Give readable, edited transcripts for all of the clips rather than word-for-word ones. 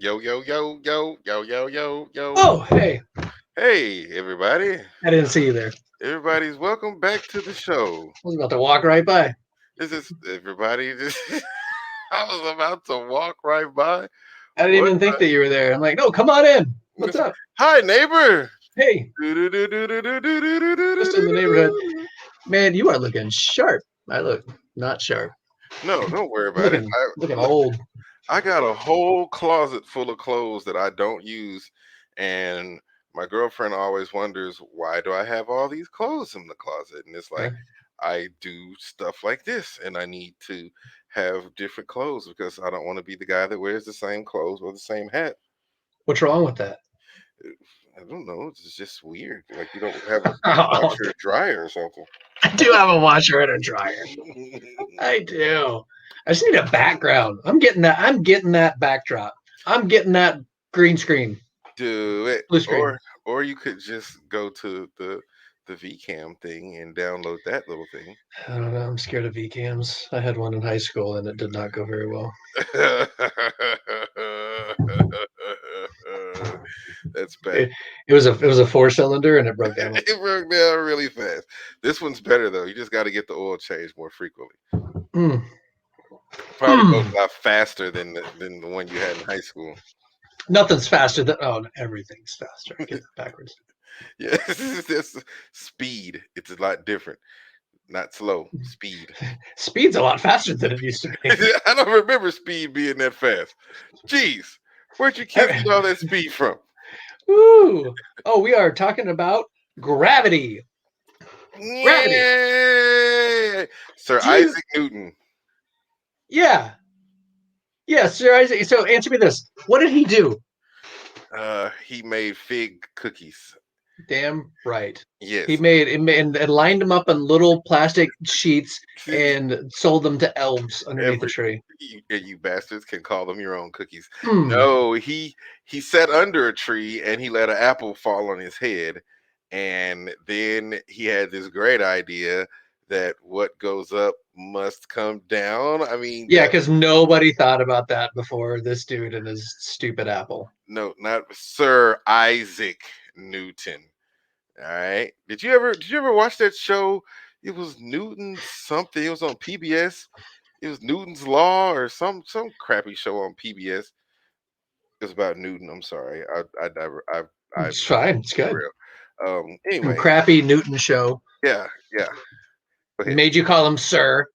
Yo, yo, yo, yo, yo, yo, yo, yo. Oh, hey, Hey, everybody. I didn't see you there. Everybody's welcome back to the show. I was about to walk right by. This is everybody. I was about to walk right by. I didn't What? even think that you were there. I'm like, no, come on in. What's up? Hi, neighbor. Hey, just in the neighborhood. Man, you are looking sharp. I look not sharp. No, don't worry about it. Looking Look, old. I got a whole closet full of clothes that I don't use, and my girlfriend always wonders why do I have all these clothes in the closet? And it's like Huh? I do stuff like this, and I need to have different clothes because I don't want to be the guy that wears the same clothes or the same hat. What's wrong with that? I don't know. It's just weird. Like you don't have a Oh, washer or dryer or something. I do have a washer and a dryer. I do. I just need a background. I'm getting that. I'm getting that backdrop. I'm getting that green screen, Do it, blue screen. or you could just go to the VCam thing and download that little thing. I don't know. I'm scared of VCams. I had one in high school and it did not go very well. That's bad. It was a 4 cylinder and it broke down. It broke down really fast. This one's better though. You just got to get the oil changed more frequently. Mm. Probably goes a lot faster than the one you had in high school. Nothing's faster than everything's faster. Get that backwards. Yeah, this speed. It's a lot different. Not slow. Speed. Speed's a lot faster than it used to be. I don't remember speed being that fast. Jeez, where'd you kids get all that speed from? Ooh. Oh, we are talking about gravity. Gravity. Yeah, Sir Do you? Isaac Newton. Yeah. Yeah, Sir Isaac. So answer me this: what did he do? He made fig cookies. Damn right. He Yes. made and lined them up on little plastic sheets and sold them to elves underneath the Every tree. you bastards can call them your own cookies. Mm. No, he sat under a tree and he let an apple fall on his head, and then he had this great idea that what goes up must come down. I mean Yeah, that because nobody thought about that before this dude and his stupid apple. no, not Sir Isaac Newton. All right. Did you ever watch that show? It was Newton something. It was on PBS. It was Newton's Law or some crappy show on PBS. It was about Newton. I'm sorry. I It's fine. It's good. real. Some Anyway, crappy Newton show yeah, yeah. Go ahead. made you call him sir.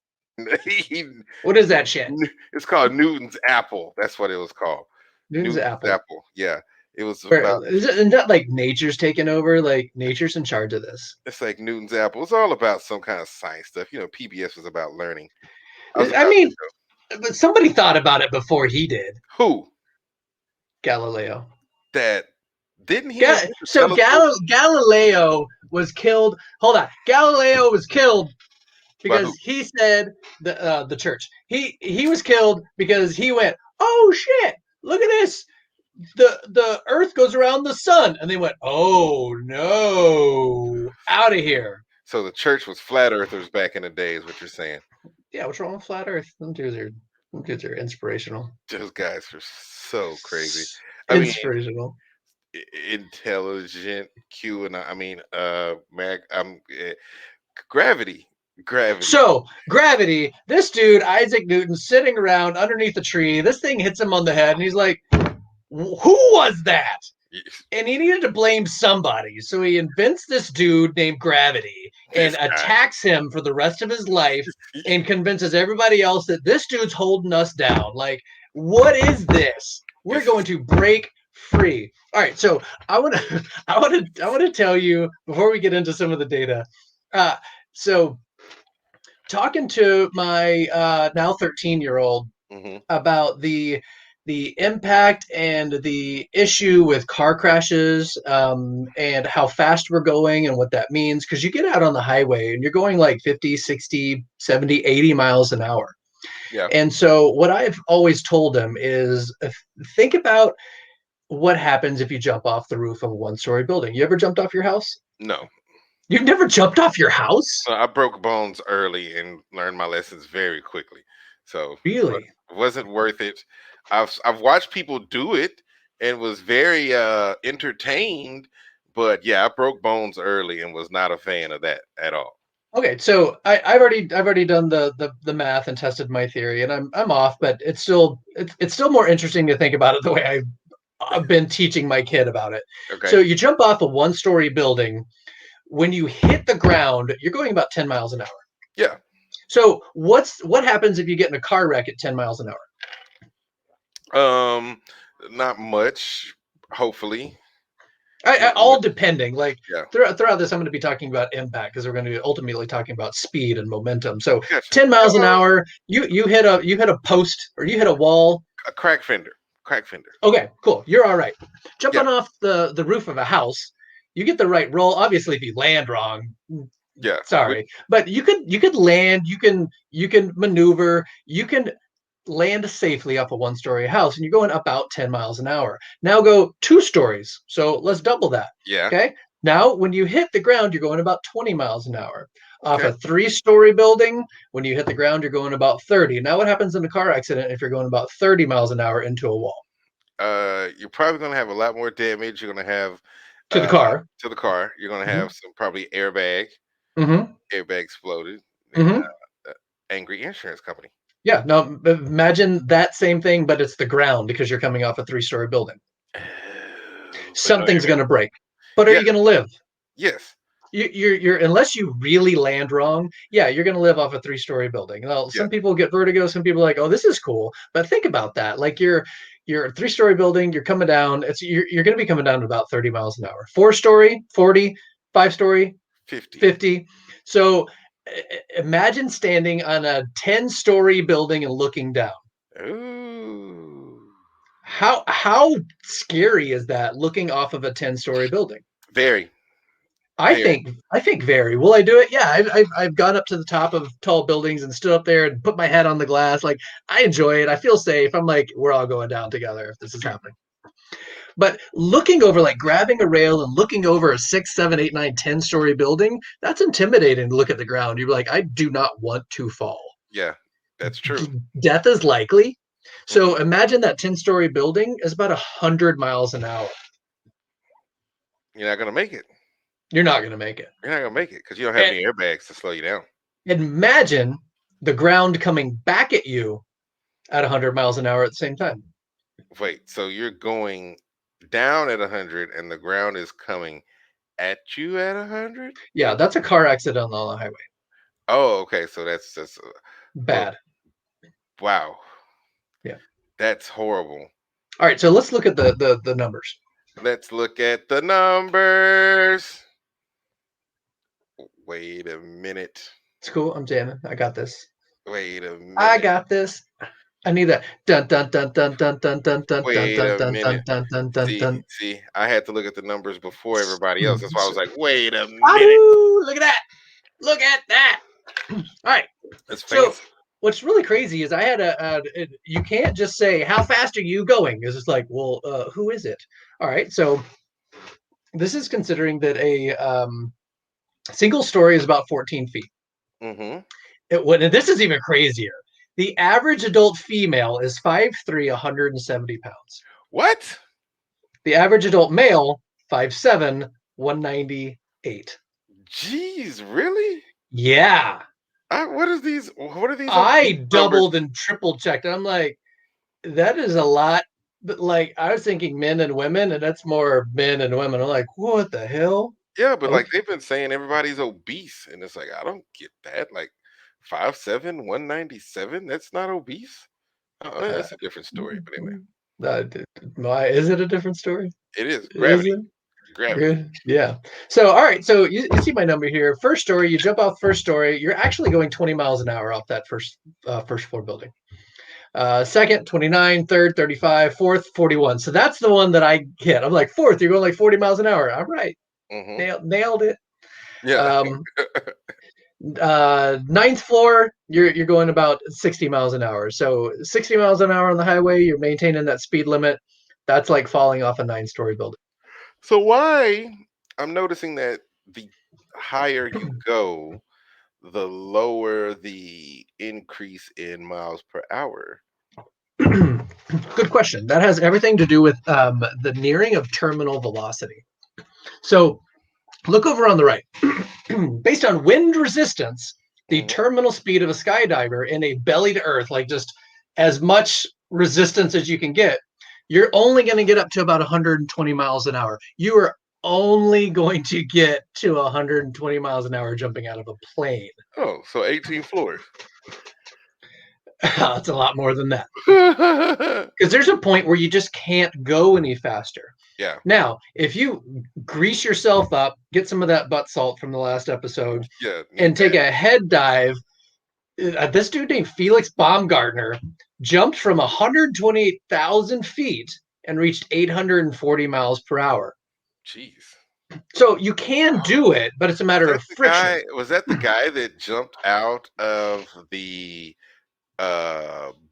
He- What is that shit? it's called Newton's Apple. That's what it was called. Newton's Newton's apple. Apple. Yeah. It was Where about isn't that like nature's taking over? Like nature's in charge of this. it's like Newton's Apple. It's all about some kind of science stuff. PBS was about learning. I was I about mean, but somebody thought about it before he did. who Galileo. that didn't he invent the So telescope? Galileo was killed. Hold on, Galileo was killed By who? because he said the church. He was killed because he went, oh shit, look at this. The Earth goes around the sun, and they went, oh no, out of here. So the church was flat earthers back in the day, is what you're saying. Yeah, what's wrong with flat Earth? Them dudes are inspirational. Those guys are so crazy. I mean, Inspirational. intelligent Q and I mean, Mag. Gravity, gravity. So, gravity, this dude, Isaac Newton, sitting around underneath a tree, this thing hits him on the head, and he's like, who was that? And he needed to blame somebody. So he invents this dude named Gravity and This attacks him for the rest of his life and convinces everybody else that this dude's holding us down. Like, what is this? We're going to break free. All right, so I want to I want to tell you before we get into some of the data. So talking to my now 13-year-old hmm about the impact and the issue with car crashes, and how fast we're going and what that means, because you get out on the highway and you're going like 50, 60, 70, 80 miles an hour. Yeah. And so what I've always told them is, think about what happens if you jump off the roof of a one-story building. You ever jumped off your house? No. You've never jumped off your house? I broke bones early and learned my lessons very quickly. So Really? it wasn't worth it. I've watched people do it and was very entertained, but yeah, I broke bones early and was not a fan of that at all. Okay, so I've already done the math and tested my theory, and I'm off, but it's still more interesting to think about it the way I've been teaching my kid about it. So Okay. you jump off a one-story building. When you hit the ground, you're going about 10 miles an hour. Yeah. So what happens if you get in a car wreck at 10 miles an hour? Um, Not much. Hopefully, I not all much. depending. Like Yeah. throughout this, I'm going to be talking about impact because we're going to be ultimately talking about speed and momentum. So Gotcha. 10 miles an hour, you hit a post or you hit a wall. A crack fender. Crack fender. Okay, cool. You're all right. Yeah. Jumping off the roof of a house, you get the right roll. Obviously, if you land wrong, Yeah. sorry, but you could land. You can maneuver. You can land safely off a one-story house, and you're going about 10 miles an hour. Now go 2 stories. So let's double that. Yeah. Okay. Now, when you hit the ground, you're going about 20 miles an hour. Off Okay. a 3-story building, when you hit the ground, you're going about 30. Now, what happens in a car accident if you're going about 30 miles an hour into a wall? You're probably gonna have a lot more damage. You're gonna have To the uh car. to the car. You're gonna Hmm. have some probably Hmm. airbag exploded, and Hmm. angry insurance company. Yeah. Now, imagine that same thing, but it's the ground because you're coming off a 3-story building. But no Something's airbag. going to break. But are Yeah. you going to live? Yes. You're unless you really land wrong, yeah, you're gonna live off a 3-story building. Well, Yeah. some people get vertigo, some people are like, oh, this is cool. But think about that. Like you're a 3-story building, you're coming down, you're gonna be coming down at about 30 miles an hour. 4-story, 40, 5-story, 50. 50. So imagine standing on a 10-story building and looking down. Ooh. How scary is that looking off of a 10-story building? Very. I Very. think I think very. Will I do it? Yeah, I've gone up to the top of tall buildings and stood up there and put my head on the glass. Like I enjoy it. I feel safe. I'm like we're all going down together if this is happening. But looking over, like grabbing a rail and looking over a 6, 7, 8, 9, 10-story building, that's intimidating to look at the ground. You're like, I do not want to fall. Yeah. That's true. Death is likely. Hmm. So imagine that 10-story building is about 100 miles an hour. You're not gonna make it. You're not going to make it. You're not gonna make it because you don't have And any airbags to slow you down. imagine the ground coming back at you at 100 miles an hour at the same time. Wait, so you're going down at 100 and the ground is coming at you at 100? Yeah, that's a car accident on the highway. Oh, okay. So that's well, Bad. wow. Yeah. That's horrible. All right, so let's look at the numbers. Let's look at the numbers. Wait a minute. It's cool. I'm jamming. I got this. Wait a I minute. got this. I need that. Dun dun dun dun dun dun dun dun dun Wait dun a dun dun minute. dun dun dun See, dun. see, I had to look at the numbers before everybody else. That's why I was like, wait a minute. Adoo! Look at that. Look at that. All right. That's So fancy. what's really crazy is I had you can't just say how fast are you going? It's just like, well, who is it? All right. So this is considering that a single story is about 14 feet. Mm-hmm. And this is even crazier. The average adult female is 5'3", 170 pounds. What? The average adult male, 5'7", 198. Jeez, really? Yeah. What is these? What are these obese I numbers? doubled and triple checked. I'm like, that is a lot. But like, I was thinking men and women, and that's more men and women. I'm like, what the hell? Yeah, but like Okay. they've been saying everybody's obese, and it's like I don't get that. Like 5'7", 197. That's not obese. Uh, That's a different story. But anyway, is it a different story? it is Is gravity. it? Gravity. Good. Yeah. So, all right. So you see my number here. First story, you jump off first story. You're actually going 20 miles an hour off that first floor building. Second, 29. Third, 35. Fourth, 41. So that's the one that I hit. I'm like, fourth, you're going like 40 miles an hour. All right. Hmm. Nailed it. Yeah. Um, ninth floor, you're going about 60 miles an hour. So 60 miles an hour on the highway, you're maintaining that speed limit. That's like falling off a 9-story building. So why I'm noticing that the higher you go, the lower the increase in miles per hour. Good question. That has everything to do with the nearing of terminal velocity. So look over on the right. Based on wind resistance, the Hmm. terminal speed of a skydiver in a belly to earth, like just as much resistance as you can get, you're only going to get up to about 120 miles an hour. You are only going to get to 120 miles an hour jumping out of a plane. Oh, so 18 floors. It's a lot more than that. Yeah. Because there's a point where you just can't go any faster. Now, if you grease yourself up, get some of that butt salt from the last episode, Yeah. Need and take that. a head dive, this dude named Felix Baumgartner jumped from 128,000 feet and reached 840 miles per hour. Jeez. So you can do it, but it's a Was matter that of the friction. guy? Was that the guy that jumped out of the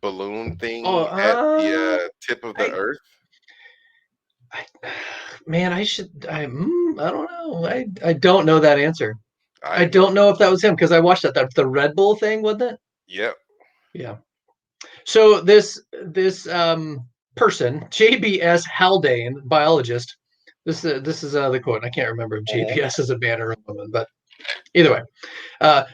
balloon Oh, thing at the tip of the I, earth? I, man, I don't know. I don't know that answer. I I know. don't know if that was him because I watched that. That's the Red Bull thing, wasn't it? Yep. Yeah. So this person, JBS Haldane, biologist. This is the quote. I can't remember if Mhm. JBS is a man or a woman, but either way, uh,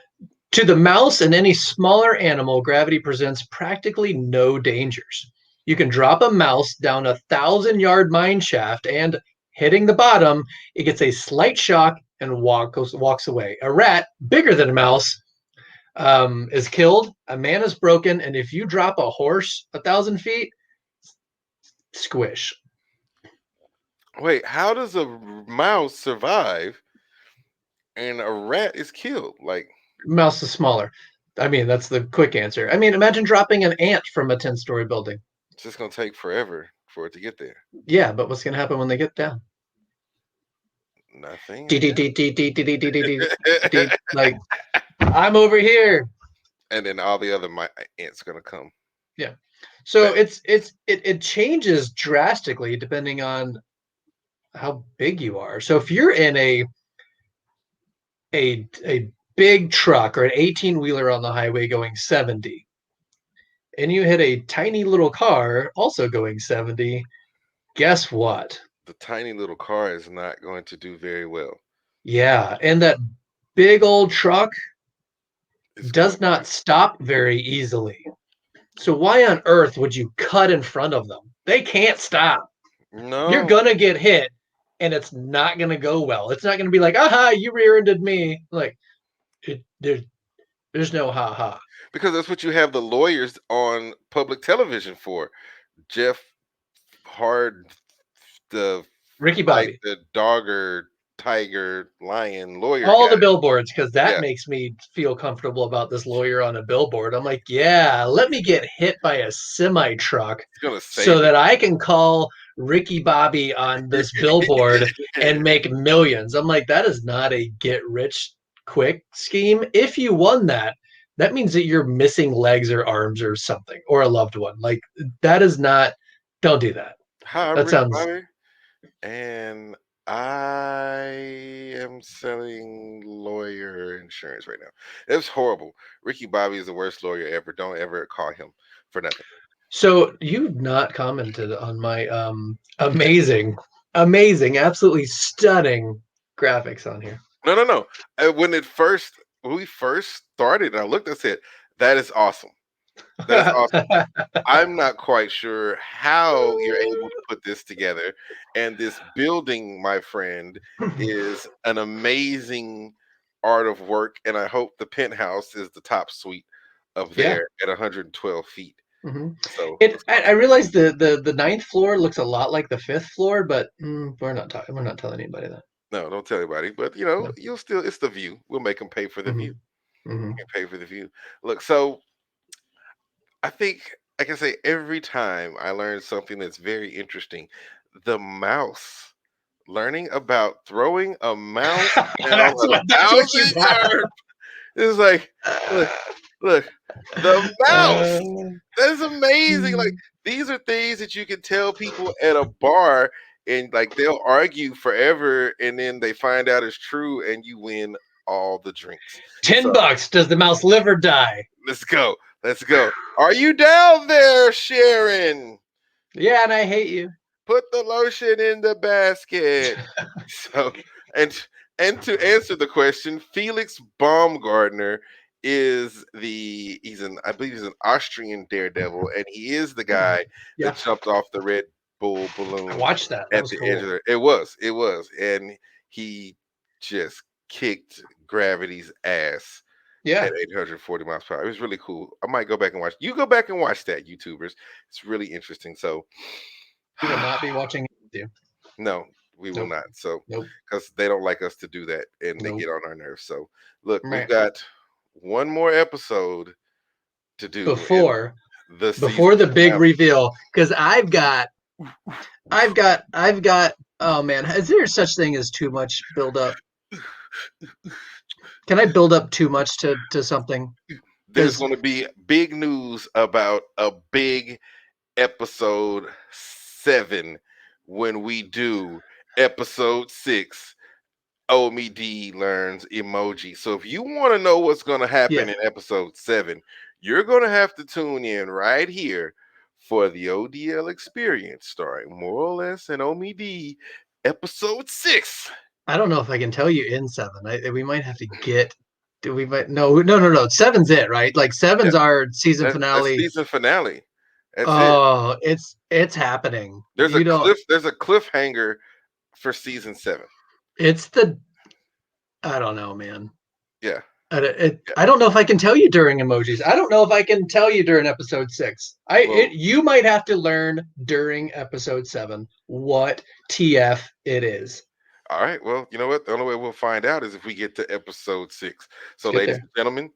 to the mouse and any smaller animal, gravity presents practically no dangers. You can drop a mouse down 1,000-yard mine shaft, and hitting the bottom, it gets a slight shock and walks away. A rat bigger than a mouse is killed, a man is broken, and if you drop a horse 1,000 feet, squish. Wait, how does a mouse survive and a rat is killed? Like, Mouse is smaller. I mean, that's the quick answer. I mean, imagine dropping an ant from a 10-story building. it's just gonna take forever for it to get there. Yeah, but what's going to happen when they get down? Nothing, I Dee, dee, guess. dee, dee, dee, dee, dee, dee, dee, dee, dee. Like, I'm over here. And then all the other ants gonna come Yeah. So back. it changes drastically depending on how big you are. So if you're in a big truck or an 18-wheeler on the highway going 70, and you hit a tiny little car also going 70, guess what? The tiny little car is not going to do very well. Yeah, and that big old truck It's going does not stop very easily. So why on earth would you cut in front of them? They can't stop. You're no, gonna get hit, and it's not gonna go well. It's not gonna be like, aha, you rear-ended me. Like, there's no ha ha. because that's what you have the lawyers on public television for. Jeff Hard, the Ricky fight Bobby. the dogger, tiger, lion lawyer All guy. the billboards, because that Yeah, makes me feel comfortable about this lawyer on a billboard. I'm like, yeah, let me get hit by a semi truck it's gonna so save that I can call Ricky Bobby on this billboard and it. make millions. I'm like, that is not a get rich quick scheme. If you won that, that means that you're missing legs or arms or something, or a loved one. Like, that is not, don't do that. Hi, I'm That Ricky sounds, Bobby, and I am selling lawyer insurance right now. It's horrible. Ricky Bobby is the worst lawyer ever. Don't ever call him for nothing. so you've not commented on my amazing, absolutely stunning graphics on here. No, no, no. When we first started, I looked and said, "That is awesome. That is awesome." I'm not quite sure how you're able to put this together. And this building, my friend, is an amazing art of work. And I hope the penthouse is the top suite of Yeah. there at 112 feet. Hmm. So It. let's I realize the ninth floor looks a lot like the fifth floor, but we're not talking. We're not telling anybody that. no, don't tell anybody. But No. you'll still it's the view. We'll make them pay for the Hmm. view. Hmm. You pay for the view. Look, so I think I can say every time I learn something that's very interesting, the mouse. Learning about throwing a mouse down That's a what you thousand got. yard. It's like, look, look, the mouse. Uh, That's amazing. Like mm. these are things that you can tell people at a bar, and like they'll argue forever, and then they find out it's true, and you win all the drinks. $10. So Does the mouse live or die? let's go. Let's go. Are you down there, Sharon? Yeah, and I hate you. Put the lotion in the basket. So, and and to answer the question, Felix Baumgartner is he's an I believe he's an Austrian daredevil, and he is the guy Yeah, that jumped off the Red Bull I balloon watched that. That at was the edge cool. of it was, and he just kicked gravity's ass Yeah, at 840 miles per hour. It was really cool. I might go back and watch. You go back and watch that, YouTubers. It's really interesting. So, we will not be watching it with you. no, we will Nope. not. So, Nope. because they don't like us to do that and they Nope. get on our nerves. So, look, we've Meh. got one more episode to do in Before the season before the big finale. reveal, because I've got. Oh man, is there such thing as too much build up? Can I build up too much to something? There's Because going to be big news about a big episode 7 when we do episode 6. Omie D learns emoji. So if you want to know what's going to happen yeah, in episode 7, you're going to have to tune in right here for the ODL experience starring more or less and Omie D episode 6. I don't know if I can tell you in seven. We might have to get. Do we might no. Seven's it, right? Like Yeah, seven's our season that's finale. season finale. That's it. Oh, it's happening. There's a You don't. cliffhanger for season 7. It's the. I don't know, man. Yeah. Yeah. I don't know if I can tell you during emojis. I don't know if I can tell you during episode 6. Well, You might have to learn during episode 7 what TF it is. all right. Well, you know what? The only way we'll find out is if we get to episode 6. Let's So, get ladies there. and gentlemen,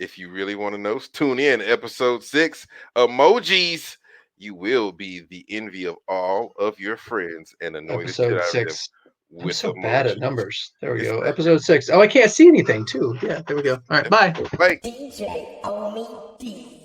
if you really want to know, tune in episode 6 emojis. You will be the envy of all of your friends and annoy the shit Episode out of them 6. I'm with so bad at emojis. numbers. There we It's go. not. Episode 6. Oh, I can't see anything too. Yeah, there we go. All right, Yep. bye. Bye. DJ Omie D.